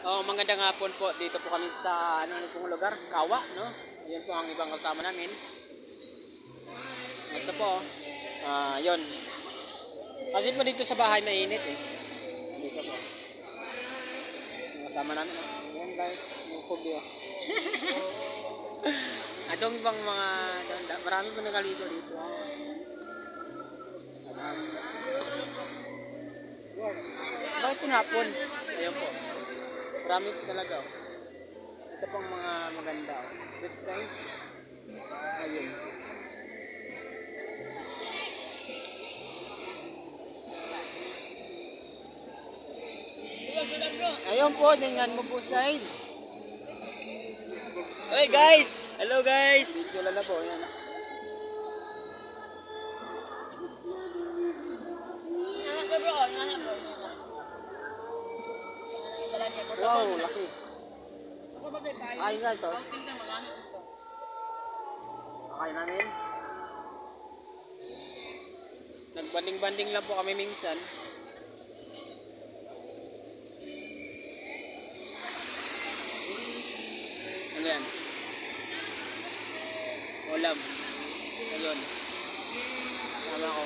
Oh, magandang hapon po. Dito po kami sa ano pong lugar, Kawa, no? Yan po ang ibang kasama namin. Ito po. Yon. Kasi po dito sa bahay mainit eh. Dito po. Yung kasama namin. Yan guys, yung kubi oh. Atong ibang mga marami po nagalito dito. Bakit tinapon? Ayun po. Marami po talaga oh. Ito pong mga maganda oh. Rich guys. Ayun. Ayun po, tingnan mo po size. Hey guys! Hello guys! Video lang na po, yan. Wow, laki. Ay nga ito. Okay namin. Nagbanding-banding lang po kami minsan. Ano yan? Ulam. Ayun. Tama ko.